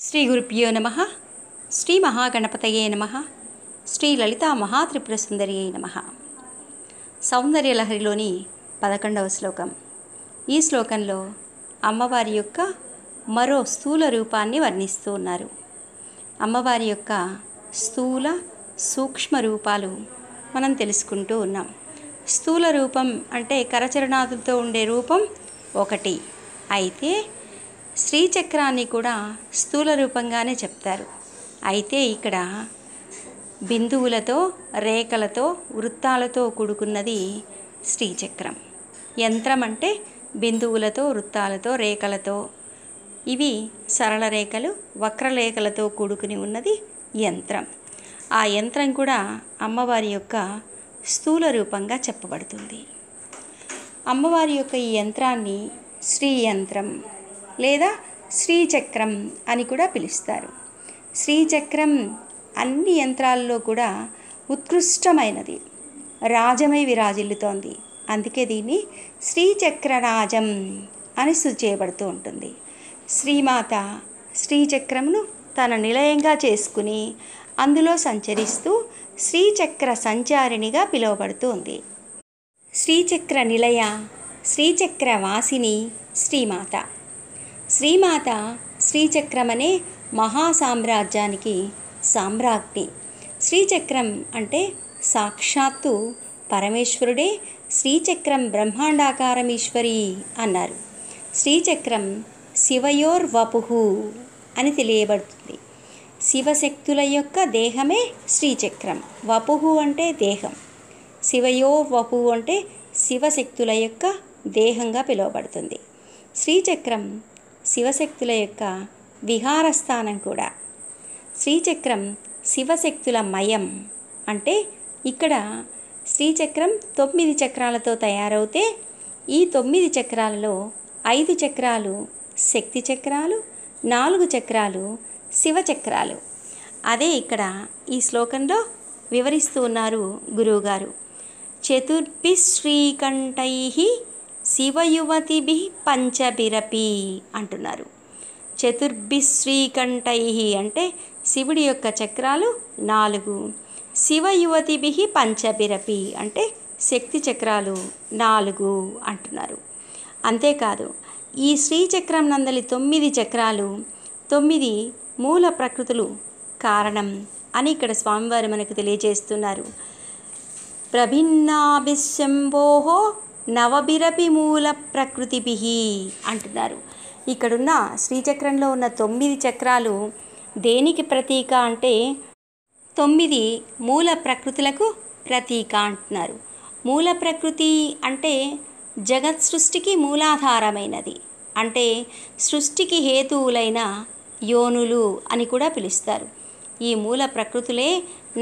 శ్రీ గురుభ్యో నమః. శ్రీ మహాగణపతయే నమః. శ్రీ లలితా మహాత్రిపుర సుందరియే నమః. సౌందర్యలహరిలోని 11వ శ్లోకం. ఈ శ్లోకంలో అమ్మవారి యొక్క మరో స్థూల రూపాన్ని వర్ణిస్తూ ఉన్నారు. అమ్మవారి యొక్క స్థూల సూక్ష్మ రూపాలు మనం తెలుసుకుంటూ ఉన్నాం. స్థూల రూపం అంటే కరచరణాదులతో ఉండే రూపం ఒకటి. అయితే శ్రీచక్రాన్ని కూడా స్థూల రూపంగానే చెప్తారు. అయితే ఇక్కడ బిందువులతో, రేఖలతో, వృత్తాలతో కూడుకున్నది శ్రీచక్రం. యంత్రం అంటే బిందువులతో, వృత్తాలతో, రేఖలతో, ఇవి సరళ రేఖలు, వక్రరేఖలతో కూడుకుని ఉన్నది యంత్రం. ఆ యంత్రం కూడా అమ్మవారి యొక్క స్థూల రూపంగా చెప్పబడుతుంది. అమ్మవారి యొక్క ఈ యంత్రాన్ని శ్రీయంత్రం లేదా శ్రీచక్రం అని కూడా పిలుస్తారు. శ్రీచక్రం అన్ని యంత్రాల్లో కూడా ఉత్కృష్టమైనది, రాజమై విరాజిల్లుతోంది. అందుకే దీన్ని శ్రీచక్రరాజం అని సూచించబడుతూ ఉంటుంది. శ్రీమాత శ్రీచక్రమును తన నిలయంగా చేసుకుని అందులో సంచరిస్తూ శ్రీచక్ర సంచారిణిగా పిలువబడుతూ ఉంది. శ్రీచక్ర నిలయ, శ్రీచక్ర వాసిని శ్రీమాత. శ్రీమాత శ్రీచక్రమనే మహాసామ్రాజ్యానికి సామ్రాజ్ఞి. శ్రీచక్రం అంటే సాక్షాత్తు పరమేశ్వరుడే శ్రీచక్రం బ్రహ్మాండాకారమీశ్వరి అన్నారు. శ్రీచక్రం శివయోర్వపుః అని తెలియబడుతుంది. శివశక్తుల యొక్క దేహమే శ్రీచక్రం. వపుః అంటే దేహం, శివయోర్వపుః అంటే శివశక్తుల యొక్క దేహంగా పిలువబడుతుంది. శ్రీచక్రం శివశక్తుల యొక్క విహారస్థానం కూడా. శ్రీచక్రం శివశక్తుల మయం అంటే ఇక్కడ శ్రీచక్రం 9 చక్రాలతో తయారవుతే ఈ 9 చక్రాలలో 5 చక్రాలు శక్తి చక్రాలు, 4 చక్రాలు శివచక్రాలు. అదే ఇక్కడ ఈ శ్లోకంలో వివరిస్తూ ఉన్నారు గురువుగారు. చతుర్భిః శ్రీకంఠైః శివయువతిభిః పంచభిరపి అంటున్నారు. చతుర్భిః శ్రీకంఠైః అంటే శివుడి యొక్క చక్రాలు 4, శివయువతిభిః పంచభిరపి అంటే శక్తి చక్రాలు 4 అంటున్నారు. అంతేకాదు ఈ శ్రీచక్రం నందలి 9 చక్రాలు 9 మూల ప్రకృతులు కారణం అని ఇక్కడ స్వామివారు మనకు తెలియజేస్తున్నారు. ప్రభిన్నాభిశంభోః నవభిరపి మూల ప్రకృతిభిః అంటున్నారు. ఇక్కడున్న శ్రీచక్రంలో ఉన్న 9 చక్రాలు దేనికి ప్రతీక అంటే 9 మూల ప్రకృతులకు ప్రతీక అంటున్నారు. మూల ప్రకృతి అంటే జగత్ సృష్టికి మూలాధారమైనది, అంటే సృష్టికి హేతువులైన యోనులు అని కూడా పిలుస్తారు. ఈ మూల ప్రకృతులే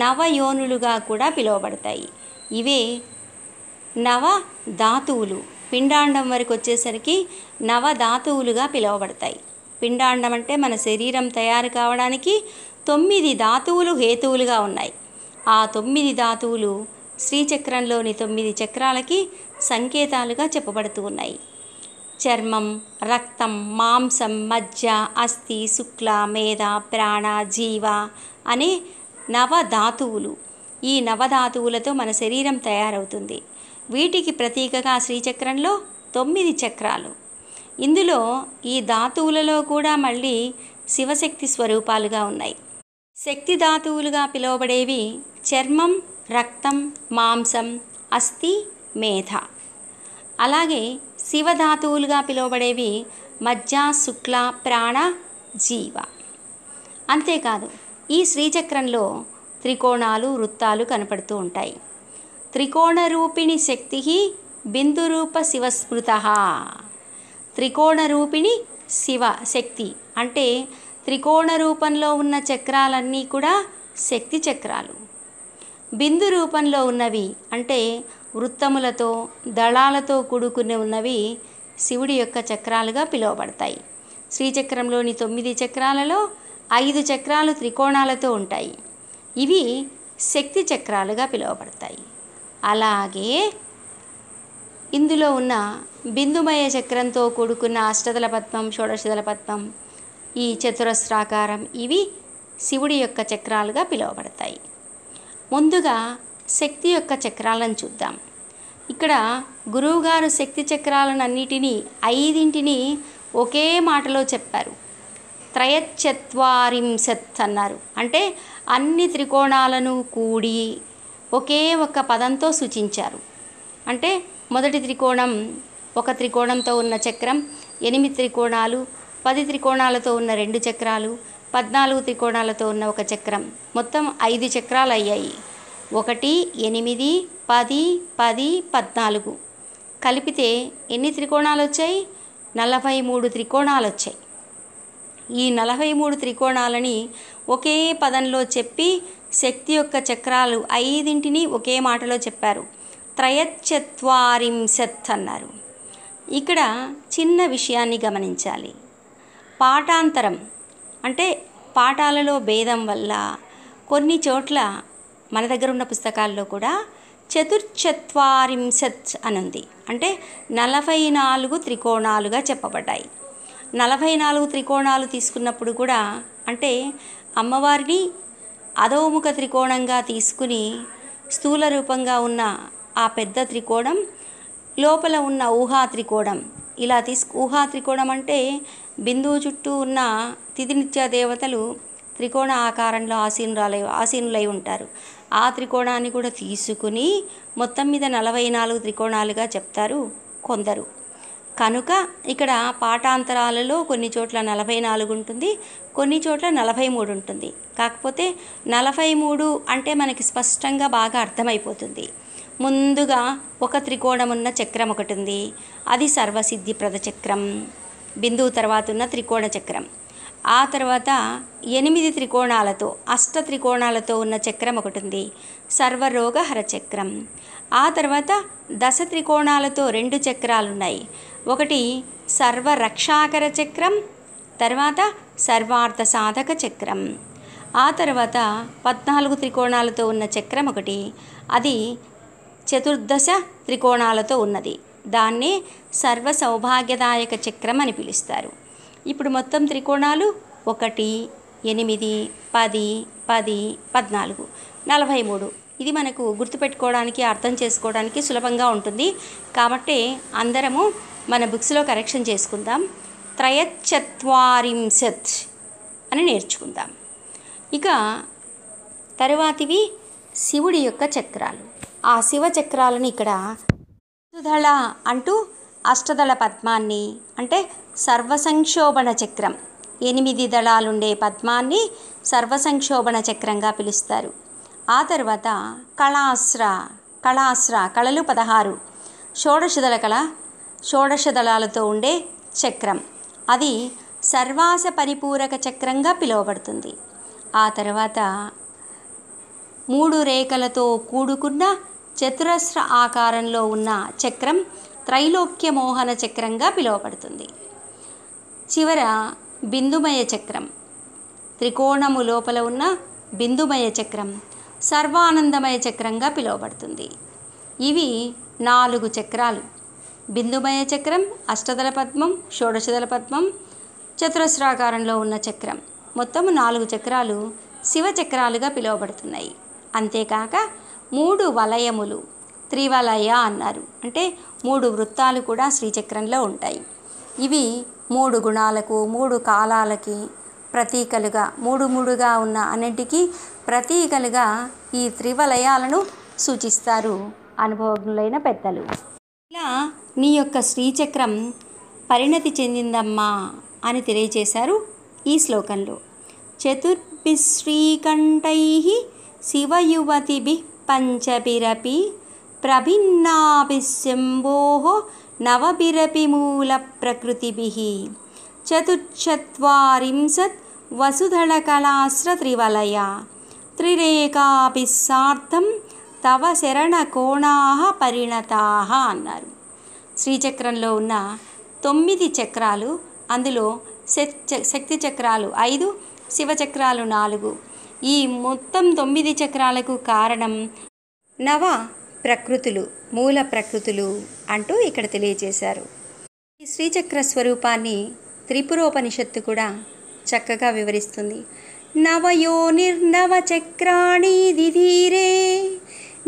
నవయోనులుగా కూడా పిలువబడతాయి. ఇవే నవ ధాతువులు. పిండాండం వరకు వచ్చేసరికి నవధాతువులుగా పిలువబడతాయి. పిండాండం అంటే మన శరీరం తయారు కావడానికి 9 ధాతువులు హేతువులుగా ఉన్నాయి. ఆ 9 ధాతువులు శ్రీచక్రంలోని 9 చక్రాలకి సంకేతాలుగా చెప్పబడుతూ ఉన్నాయి. చర్మం, రక్తం, మాంసం, మజ్జ, అస్థి, శుక్ల, మేధ, ప్రాణ, జీవ అనే నవధాతువులు. ఈ నవధాతువులతో మన శరీరం తయారవుతుంది. వీటికి ప్రతీకగా శ్రీచక్రంలో 9 చక్రాలు. ఇందులో ఈ ధాతువులలో కూడా మళ్ళీ శివశక్తి స్వరూపాలుగా ఉన్నాయి. శక్తి ధాతువులుగా పిలువబడేవి చర్మం, రక్తం, మాంసం, అస్థి, మేధ. అలాగే శివధాతువులుగా పిలువబడేవి మజ్జ, శుక్ల, ప్రాణ, జీవ. అంతేకాదు ఈ శ్రీచక్రంలో త్రికోణాలు, వృత్తాలు కనపడుతూ ఉంటాయి. త్రికోణరూపిణి శక్తి బిందురూప శివస్మృతః. త్రికోణరూపిణి శివ శక్తి అంటే త్రికోణ రూపంలో ఉన్న చక్రాలన్నీ కూడా శక్తి చక్రాలు. బిందు రూపంలో ఉన్నవి అంటే వృత్తములతో, దళాలతో కూడుకుని ఉన్నవి శివుడి యొక్క చక్రాలుగా పిలువబడతాయి. శ్రీచక్రంలోని 9 చక్రాలలో 5 చక్రాలు త్రికోణాలతో ఉంటాయి. ఇవి శక్తి చక్రాలుగా పిలువబడతాయి. అలాగే ఇందులో ఉన్న బిందుమయ చక్రంతో కూడుకున్న అష్టదళ పద్మం, షోడశదళ పద్మం, ఈ చతురస్రాకారం ఇవి శివుడి యొక్క చక్రాలుగా పిలువబడతాయి. ముందుగా శక్తి యొక్క చక్రాలను చూద్దాం. ఇక్కడ గురువుగారు శక్తి చక్రాలన్నిటినీ 5 ఒకే మాటలో చెప్పారు. త్రయశ్చత్వారింశత్ అన్నారు. అంటే అన్ని త్రికోణాలను కూడి ఒకే ఒక పదంతో సూచించారు. అంటే మొదటి త్రికోణం, ఒక త్రికోణంతో ఉన్న చక్రం, 8 త్రికోణాలు, 10 త్రికోణాలతో ఉన్న 2 చక్రాలు, 14 త్రికోణాలతో ఉన్న ఒక చక్రం, మొత్తం 5 చక్రాలు అయ్యాయి. 1, 8, 10, 10, 14 కలిపితే ఎన్ని త్రికోణాలు వచ్చాయి? 43 త్రికోణాలు వచ్చాయి. ఈ 43 త్రికోణాలని ఒకే పదంలో చెప్పి శక్తి యొక్క చక్రాలు 5 ఒకే మాటలో చెప్పారు. త్రయశ్చత్వారింశత్ అన్నారు. ఇక్కడ చిన్న విషయాన్ని గమనించాలి. పాఠాంతరం అంటే పాఠాలలో భేదం వల్ల కొన్ని చోట్ల మన దగ్గర ఉన్న పుస్తకాల్లో కూడా చతుర్చత్వారింశత్ అనుంది. అంటే 44 త్రికోణాలుగా చెప్పబడ్డాయి. 44 త్రికోణాలు తీసుకున్నప్పుడు కూడా అంటే అమ్మవారిని అధోముఖ త్రికోణంగా తీసుకుని స్థూల రూపంగా ఉన్న ఆ పెద్ద త్రికోణం, లోపల ఉన్న ఊహా త్రికోణం ఇలా ఊహా త్రికోణం అంటే బిందువు చుట్టూ ఉన్న తిథినిత్య దేవతలు త్రికోణ ఆకారంలో ఆసీనులై ఉంటారు. ఆ త్రికోణాన్ని కూడా తీసుకుని మొత్తం మీద 44 త్రికోణాలుగా చెప్తారు కొందరు. కనుక ఇక్కడ పాఠాంతరాలలో కొన్ని చోట్ల 44 ఉంటుంది, కొన్ని చోట్ల 43 ఉంటుంది. కాకపోతే 43 అంటే మనకి స్పష్టంగా బాగా అర్థమైపోతుంది. ముందుగా ఒక త్రికోణం ఉన్న చక్రం ఒకటి ఉంది, అది సర్వసిద్ధిప్రద చక్రం, బిందువు తర్వాత ఉన్న త్రికోణ చక్రం. ఆ తర్వాత 8 త్రికోణాలతో అష్ట త్రికోణాలతో ఉన్న చక్రం ఒకటి ఉంది, సర్వరోగహర చక్రం. ఆ తర్వాత 10 త్రికోణాలతో 2 చక్రాలు ఉన్నాయి, ఒకటి సర్వరక్షాకర చక్రం, తర్వాత సర్వార్థ సాధక చక్రం. ఆ తర్వాత 14 త్రికోణాలతో ఉన్న చక్రం ఒకటి, అది 14 త్రికోణాలతో ఉన్నది, దాన్నే సర్వ సౌభాగ్యదాయక చక్రం అని పిలుస్తారు. ఇప్పుడు మొత్తం త్రికోణాలు 1, 8, 10, 10, 14, 43. ఇది మనకు గుర్తుపెట్టుకోవడానికి, అర్థం చేసుకోవడానికి సులభంగా ఉంటుంది. కాబట్టి అందరము మన బుక్స్లో కరెక్షన్ చేసుకుందాం. త్రయశ్చత్వారింశత్ అని నేర్చుకుందాం. ఇక తరువాతివి శివుడి యొక్క చక్రాలు. ఆ శివ చక్రాలను ఇక్కడ వసుధళ అంటూ అష్టదళ పద్మాన్ని అంటే సర్వసంక్షోభణ చక్రం, 8 దళాలుండే పద్మాన్ని సర్వసంక్షోభణ చక్రంగా పిలుస్తారు. ఆ తర్వాత కళాస్ర కళలు 16, షోడశ దళాలతో ఉండే చక్రం, అది సర్వాస పరిపూరక చక్రంగా పిలువబడుతుంది. ఆ తర్వాత 3 రేఖలతో కూడుకున్న చతురస్ర ఆకారంలో ఉన్న చక్రం త్రైలోక్య మోహన చక్రంగా పిలువబడుతుంది. చివర బిందుమయ చక్రం, త్రికోణము లోపల ఉన్న బిందుమయ చక్రం సర్వానందమయ చక్రంగా పిలువబడుతుంది. ఇవి 4 చక్రాలు: బిందుమయ చక్రం, అష్టదళ పద్మం, షోడశదళ పద్మం, చతురస్రాకారంలో ఉన్న చక్రం. మొత్తం 4 చక్రాలు శివ చక్రాలుగా పిలువబడుతున్నాయి. అంతేకాక 3 వలయములు, త్రివలయ అన్నారు. అంటే 3 వృత్తాలు కూడా శ్రీచక్రంలో ఉంటాయి. ఇవి 3 గుణాలకు, 3 కాలాలకి ప్రతీకలుగా, 3 ఉన్న అన్నింటికీ ప్రతీకలుగా ఈ త్రివలయాలను సూచిస్తారు అనుభవజ్ఞులైన పెద్దలు. ఇలా నీ యొక్క శ్రీచక్రం పరిణతి చెందిందమ్మా అని తెలియజేశారు ఈ శ్లోకంలో. చతుర్భిశ్రీకంఠైః శివయువతిభిః పంచభిరపి ప్రభిన్నాభిశంభోః నవభిరపి మూల ప్రకృతిభిః చతుశ్చత్వారింశత్ వసుధళ కళాస్ర త్రివలయ త్రిరేకాభిః సార్ధం తవ శరణ కోణాః పరిణతాః అన్నారు. శ్రీచక్రంలో ఉన్న 9 చక్రాలు, అందులో శక్తి చక్రాలు 5, శివచక్రాలు 4. ఈ మొత్తం 9 చక్రాలకు కారణం నవ ప్రకృతులు, మూల ప్రకృతులు అంటూ ఇక్కడ తెలియజేశారు. ఈ శ్రీచక్ర స్వరూపాన్ని త్రిపురోపనిషత్తు కూడా చక్కగా వివరిస్తుంది. నవయోనిర్నవచక్రాణి దిధీరే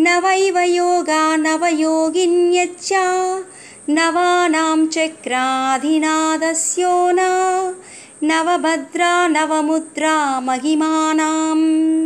నవైవ యోగా నవయోగిన్యచ్చ నవానాం చక్రాధినాదస్యోనా నవభద్రా నవముద్రా మహిమానాం.